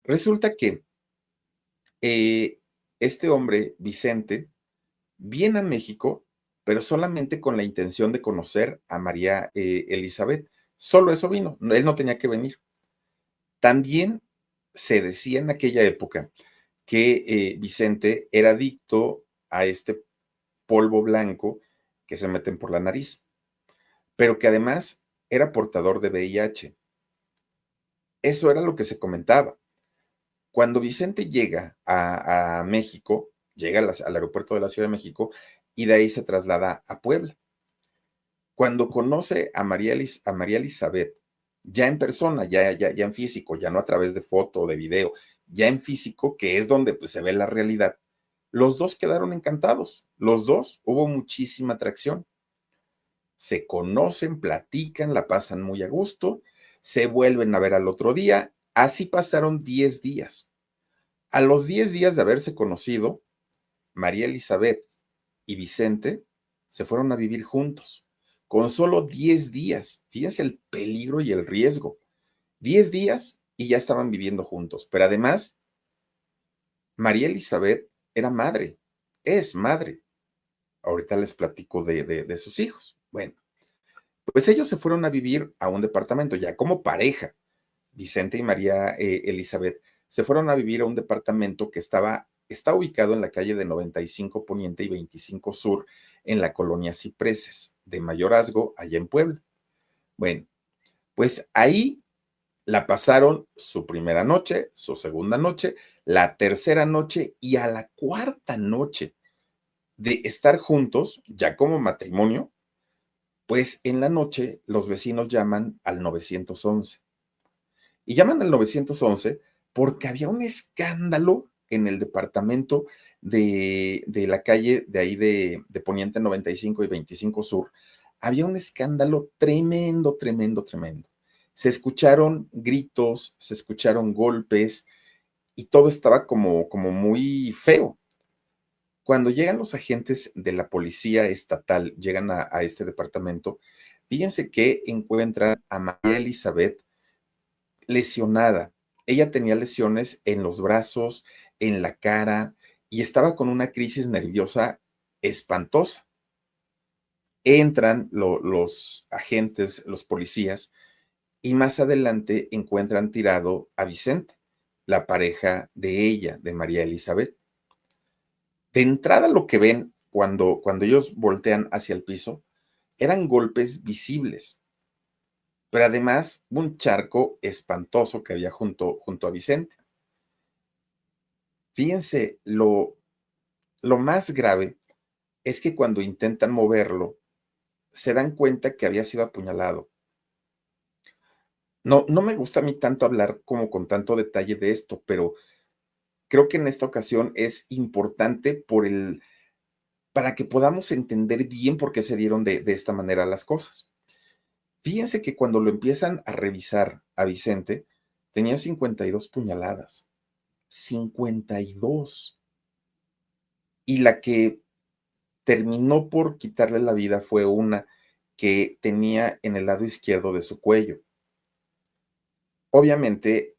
Resulta que eh, este hombre, Vicente, viene a México, pero solamente con la intención de conocer a María Elizabeth. Solo eso vino, él no tenía que venir. También se decía en aquella época que Vicente era adicto a este polvo blanco que se meten por la nariz, pero que además era portador de VIH. Eso era lo que se comentaba. Cuando Vicente llega a México, llega al aeropuerto de la Ciudad de México y de ahí se traslada a Puebla. Cuando conoce a María Elizabeth, ya en persona, ya en físico, ya no a través de foto o de video, ya en físico, que es donde pues, se ve la realidad, los dos quedaron encantados. Los dos, hubo muchísima atracción. Se conocen, platican, la pasan muy a gusto, se vuelven a ver al otro día. Así pasaron 10 días. A los 10 días de haberse conocido, María Elizabeth y Vicente se fueron a vivir juntos. Con solo 10 días. Fíjense el peligro y el riesgo. 10 días y ya estaban viviendo juntos. Pero además, María Elizabeth era madre, es madre. Ahorita les platico de sus hijos. Bueno, pues ellos se fueron a vivir a un departamento ya como pareja. Vicente y María Elizabeth se fueron a vivir a un departamento que está ubicado en la calle de 95 Poniente y 25 Sur, en la colonia Cipreses, de Mayorazgo, allá en Puebla. Bueno, pues ahí la pasaron su primera noche, su segunda noche, la tercera noche y a la cuarta noche de estar juntos, ya como matrimonio, pues en la noche los vecinos llaman al 911. Y llaman al 911 porque había un escándalo en el departamento de la calle de ahí de Poniente 95 y 25 Sur. Había un escándalo tremendo, tremendo, tremendo. Se escucharon gritos, se escucharon golpes y todo estaba como muy feo. Cuando llegan los agentes de la policía estatal, llegan a este departamento, fíjense que encuentran a María Elizabeth lesionada. Ella tenía lesiones en los brazos, en la cara y estaba con una crisis nerviosa espantosa. Entran los agentes, los policías, y más adelante encuentran tirado a Vicente, la pareja de ella, de María Elizabeth. De entrada lo que ven cuando ellos voltean hacia el piso eran golpes visibles, pero además un charco espantoso que había junto a Vicente. Fíjense, lo más grave es que cuando intentan moverlo, se dan cuenta que había sido apuñalado. No, no me gusta a mí tanto hablar como con tanto detalle de esto, pero creo que en esta ocasión es importante para que podamos entender bien por qué se dieron de esta manera las cosas. Fíjense que cuando lo empiezan a revisar a Vicente, tenía 52 puñaladas. 52. Y la que terminó por quitarle la vida fue una que tenía en el lado izquierdo de su cuello. Obviamente,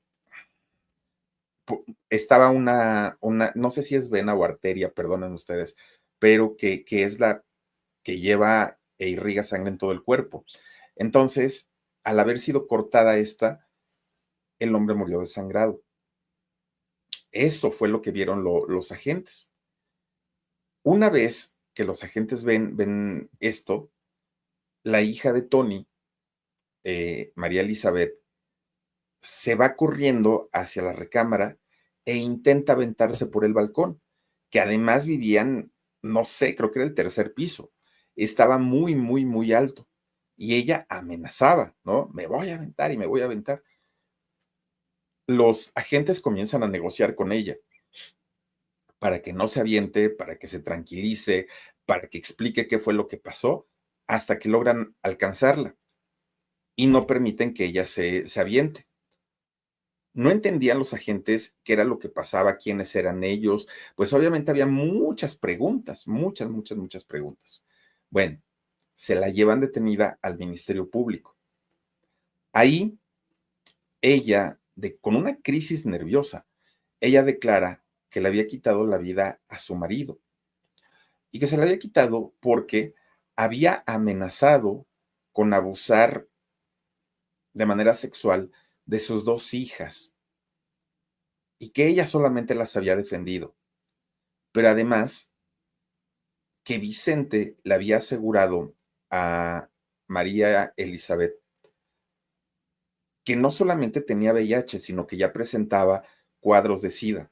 estaba no sé si es vena o arteria, perdonen ustedes, pero que es la que lleva e irriga sangre en todo el cuerpo. Entonces, al haber sido cortada esta, el hombre murió desangrado. Eso fue lo que vieron los agentes. Una vez que los agentes ven esto, la hija de Tony, María Elizabeth, se va corriendo hacia la recámara e intenta aventarse por el balcón, que además vivían, no sé, creo que era el tercer piso. Estaba muy, muy, muy alto. Y ella amenazaba, ¿no? Me voy a aventar y me voy a aventar. Los agentes comienzan a negociar con ella para que no se aviente, para que se tranquilice, para que explique qué fue lo que pasó, hasta que logran alcanzarla y no permiten que ella se aviente. No entendían los agentes qué era lo que pasaba, quiénes eran ellos, pues obviamente había muchas preguntas, muchas, muchas, muchas preguntas. Bueno, se la llevan detenida al Ministerio Público. Ahí ella con una crisis nerviosa, ella declara que le había quitado la vida a su marido y que se la había quitado porque había amenazado con abusar de manera sexual de sus dos hijas y que ella solamente las había defendido. Pero además que Vicente le había asegurado a María Elizabeth que no solamente tenía VIH, sino que ya presentaba cuadros de SIDA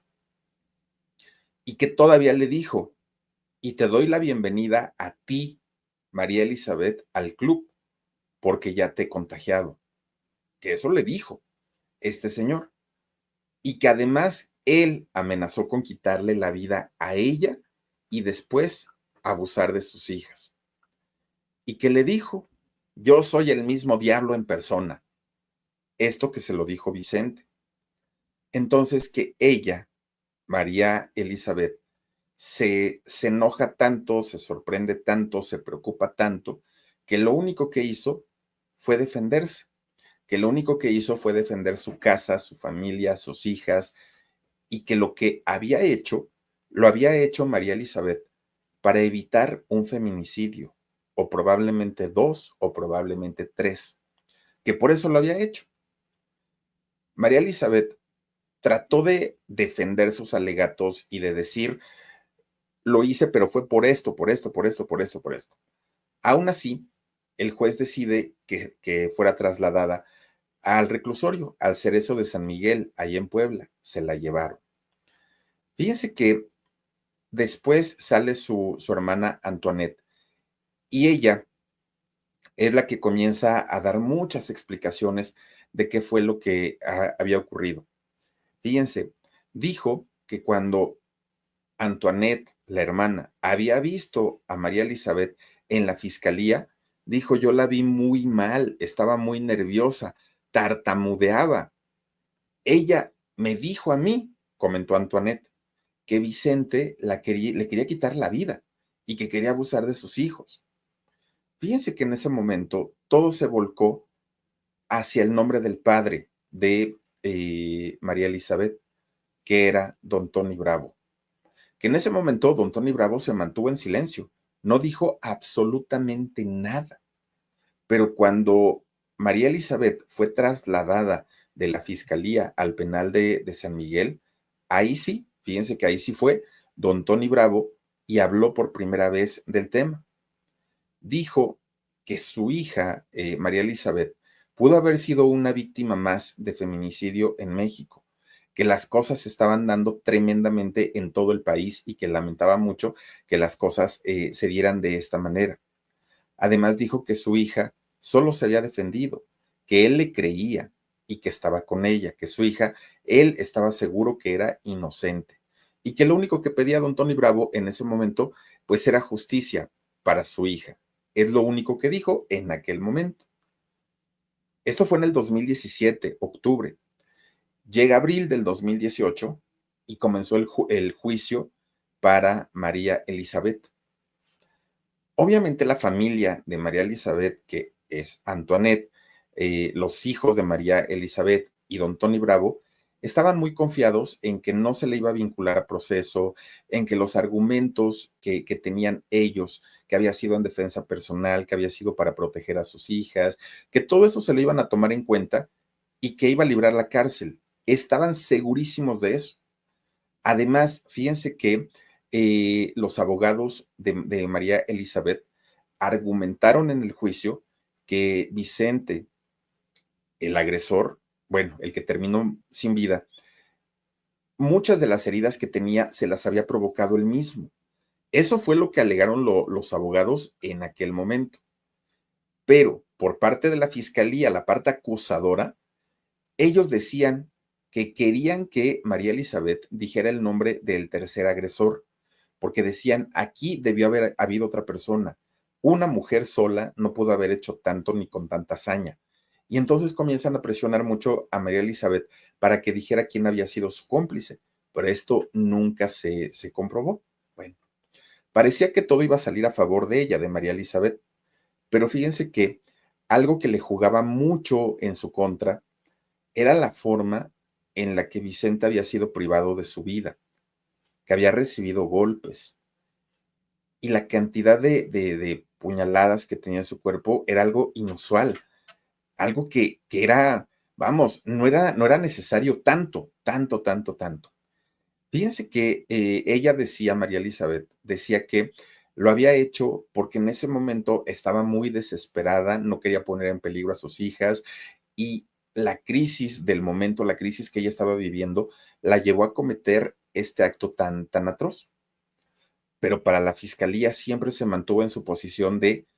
y que todavía le dijo, y te doy la bienvenida a ti, María Elizabeth, al club, porque ya te he contagiado. Que eso le dijo este señor. Y que además él amenazó con quitarle la vida a ella y después abusar de sus hijas. Y que le dijo, yo soy el mismo diablo en persona. Esto que se lo dijo Vicente. Entonces que ella, María Elizabeth, se enoja tanto, se sorprende tanto, se preocupa tanto, que lo único que hizo fue defenderse, que lo único que hizo fue defender su casa, su familia, sus hijas, y que lo que había hecho, lo había hecho María Elizabeth para evitar un feminicidio, o probablemente dos, o probablemente tres, que por eso lo había hecho. María Elizabeth trató de defender sus alegatos y de decir, lo hice, pero fue por esto, por esto, por esto, por esto, por esto. Aún así, el juez decide que fuera trasladada al reclusorio, al Cerezo de San Miguel, ahí en Puebla. Se la llevaron. Fíjense que después sale su hermana Antoinette y ella es la que comienza a dar muchas explicaciones de qué fue lo que había ocurrido. Fíjense, dijo que cuando Antoinette, la hermana, había visto a María Elizabeth en la fiscalía, dijo, yo la vi muy mal, estaba muy nerviosa, tartamudeaba. Ella me dijo a mí, comentó Antoinette, que Vicente le quería quitar la vida y que quería abusar de sus hijos. Fíjense que en ese momento todo se volcó hacia el nombre del padre de María Elizabeth, que era don Tony Bravo. Que en ese momento don Tony Bravo se mantuvo en silencio, no dijo absolutamente nada. Pero cuando María Elizabeth fue trasladada de la fiscalía al penal de San Miguel, ahí sí, fíjense que ahí sí fue don Tony Bravo y habló por primera vez del tema. Dijo que su hija, María Elizabeth, pudo haber sido una víctima más de feminicidio en México, que las cosas se estaban dando tremendamente en todo el país y que lamentaba mucho que las cosas se dieran de esta manera. Además dijo que su hija solo se había defendido, que él le creía y que estaba con ella, que su hija, él estaba seguro que era inocente y que lo único que pedía don Tony Bravo en ese momento, pues era justicia para su hija. Es lo único que dijo en aquel momento. Esto fue en el 2017, octubre. Llega abril del 2018 y comenzó el juicio para María Elizabeth. Obviamente la familia de María Elizabeth, que es Antoinette, los hijos de María Elizabeth y don Tony Bravo, estaban muy confiados en que no se le iba a vincular a proceso, en que los argumentos que tenían ellos, que había sido en defensa personal, que había sido para proteger a sus hijas, que todo eso se lo iban a tomar en cuenta y que iba a librar la cárcel. Estaban segurísimos de eso. Además, fíjense que los abogados de María Elizabeth argumentaron en el juicio que Vicente, el agresor, bueno, el que terminó sin vida, muchas de las heridas que tenía se las había provocado él mismo. Eso fue lo que alegaron los abogados en aquel momento. Pero por parte de la fiscalía, la parte acusadora, ellos decían que querían que María Elizabeth dijera el nombre del tercer agresor, porque decían, aquí debió haber habido otra persona. Una mujer sola no pudo haber hecho tanto ni con tanta hazaña. Y entonces comienzan a presionar mucho a María Elizabeth para que dijera quién había sido su cómplice, pero esto nunca se comprobó. Bueno, parecía que todo iba a salir a favor de ella, de María Elizabeth, pero fíjense que algo que le jugaba mucho en su contra era la forma en la que Vicente había sido privado de su vida, que había recibido golpes, y la cantidad de puñaladas que tenía en su cuerpo era algo inusual, algo que era, vamos, no era necesario tanto, tanto, tanto, tanto. Fíjense que ella decía, María Elizabeth, decía que lo había hecho porque en ese momento estaba muy desesperada, no quería poner en peligro a sus hijas y la crisis del momento, la crisis que ella estaba viviendo, la llevó a cometer este acto tan, tan atroz. Pero para la fiscalía siempre se mantuvo en su posición de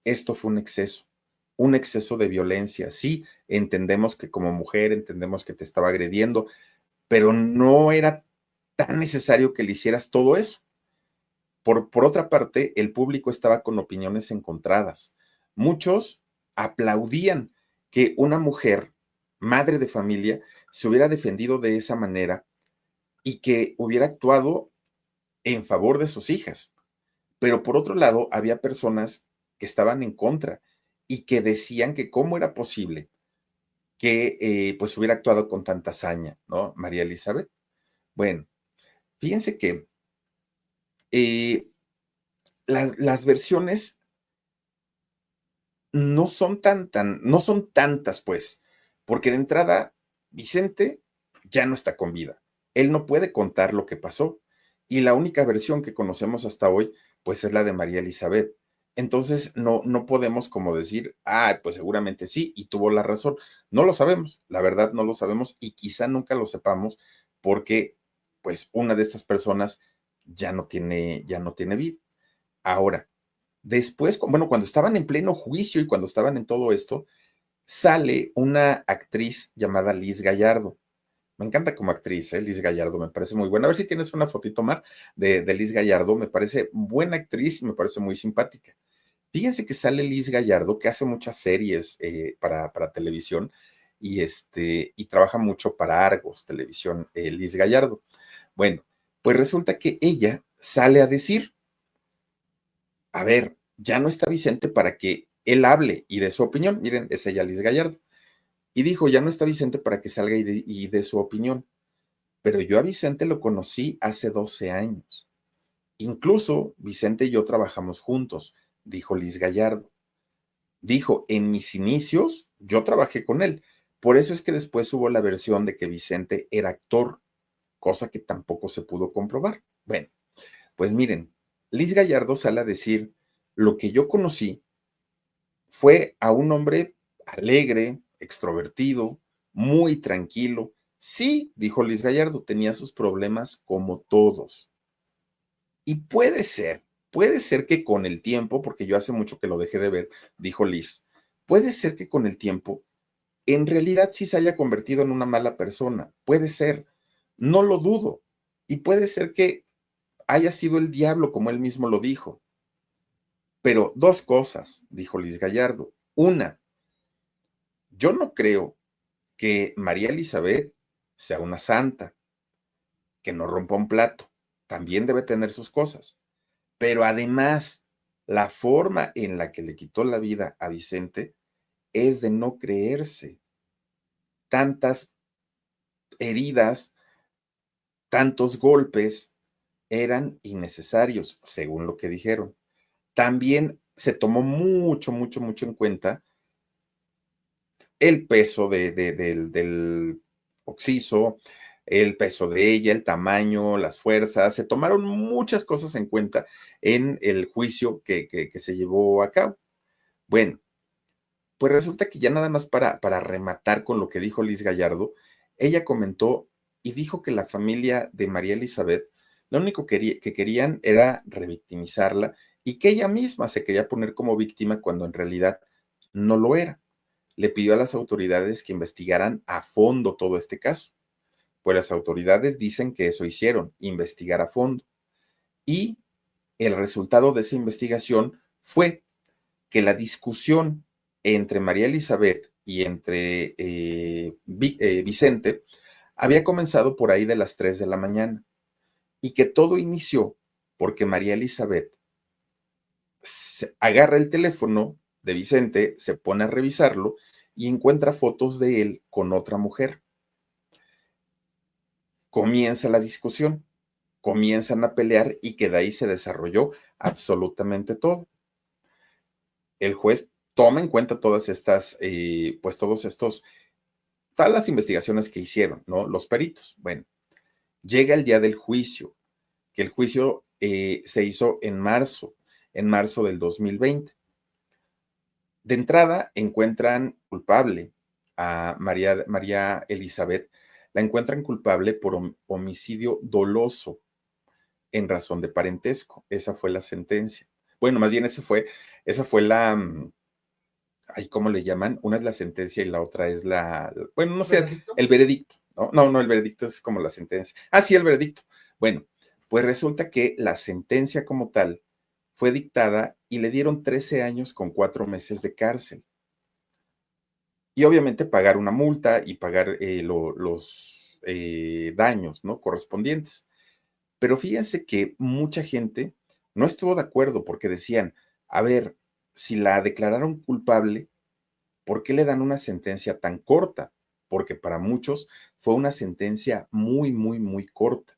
esto fue un exceso de violencia. Sí, entendemos que como mujer, entendemos que te estaba agrediendo, pero no era tan necesario que le hicieras todo eso. Por otra parte, el público estaba con opiniones encontradas. Muchos aplaudían que una mujer, madre de familia, se hubiera defendido de esa manera y que hubiera actuado en favor de sus hijas. Pero por otro lado, había personas que estaban en contra y que decían que cómo era posible que pues hubiera actuado con tanta hazaña, ¿no? María Elizabeth. Bueno, fíjense que eh, las versiones no son tantas, pues, porque de entrada, Vicente ya no está con vida. Él no puede contar lo que pasó. Y la única versión que conocemos hasta hoy, pues es la de María Elizabeth. Entonces, no podemos como decir, ah, pues seguramente sí, y tuvo la razón. No lo sabemos, la verdad no lo sabemos y quizá nunca lo sepamos porque, pues, una de estas personas ya no tiene vida. Ahora, después, bueno, cuando estaban en pleno juicio y cuando estaban en todo esto, sale una actriz llamada Liz Gallardo. Me encanta como actriz, Liz Gallardo, me parece muy buena. A ver si tienes una fotito, Mar, de Liz Gallardo. Me parece buena actriz y me parece muy simpática. Fíjense que sale Liz Gallardo, que hace muchas series para televisión y trabaja mucho para Argos Televisión, Liz Gallardo. Bueno, pues resulta que ella sale a decir, a ver, ya no está Vicente para que él hable y dé su opinión. Miren, es ella Liz Gallardo. Y dijo, ya no está Vicente para que salga y dé su opinión. Pero yo a Vicente lo conocí hace 12 años. Incluso Vicente y yo trabajamos juntos, dijo Liz Gallardo. Dijo, en mis inicios yo trabajé con él. Por eso es que después hubo la versión de que Vicente era actor, cosa que tampoco se pudo comprobar. Bueno, pues miren, Liz Gallardo sale a decir, lo que yo conocí fue a un hombre alegre, extrovertido, muy tranquilo. Sí, dijo Luis Gallardo, tenía sus problemas como todos. Y puede ser que con el tiempo, porque yo hace mucho que lo dejé de ver, dijo Liz, puede ser que con el tiempo en realidad sí se haya convertido en una mala persona. Puede ser, no lo dudo. Y puede ser que haya sido el diablo, como él mismo lo dijo. Pero dos cosas, dijo Luis Gallardo. Una, yo no creo que María Elizabeth sea una santa, que no rompa un plato. También debe tener sus cosas. Pero además, la forma en la que le quitó la vida a Vicente es de no creerse. Tantas heridas, tantos golpes eran innecesarios, según lo que dijeron. También se tomó mucho, mucho, mucho en cuenta el peso del occiso, el peso de ella, el tamaño, las fuerzas, se tomaron muchas cosas en cuenta en el juicio que se llevó a cabo. Bueno, pues resulta que ya nada más para rematar con lo que dijo Liz Gallardo, ella comentó y dijo que la familia de María Elizabeth, lo único que querían era revictimizarla y que ella misma se quería poner como víctima cuando en realidad no lo era. Le pidió a las autoridades que investigaran a fondo todo este caso. Pues las autoridades dicen que eso hicieron, investigar a fondo. Y el resultado de esa investigación fue que la discusión entre María Elizabeth y entre Vicente había comenzado por ahí de las 3 de la mañana y que todo inició porque María Elizabeth agarra el teléfono de Vicente, se pone a revisarlo y encuentra fotos de él con otra mujer. comienza la discusión, comienzan a pelear y que de ahí se desarrolló absolutamente todo. El juez toma en cuenta todas estas, pues todos estos, todas las investigaciones que hicieron, ¿no? Los peritos. Bueno, llega el día del juicio, que el juicio se hizo en marzo del 2020. De entrada, encuentran culpable a María Elizabeth, la encuentran culpable por homicidio doloso en razón de parentesco. Esa fue la sentencia. Bueno, más bien esa fue la, ay, ¿cómo le llaman? Una es la sentencia y la otra es bueno, no sé, ¿Veredicto? el veredicto, ¿no? No, no, el veredicto es como la sentencia. Ah, sí, el veredicto. Bueno, pues resulta que la sentencia como tal fue dictada y le dieron 13 años con 4 meses de cárcel. Y obviamente pagar una multa y pagar los daños, ¿no? Correspondientes. Pero fíjense que mucha gente no estuvo de acuerdo porque decían, a ver, si la declararon culpable, ¿por qué le dan una sentencia tan corta? Porque para muchos fue una sentencia muy, muy, muy corta.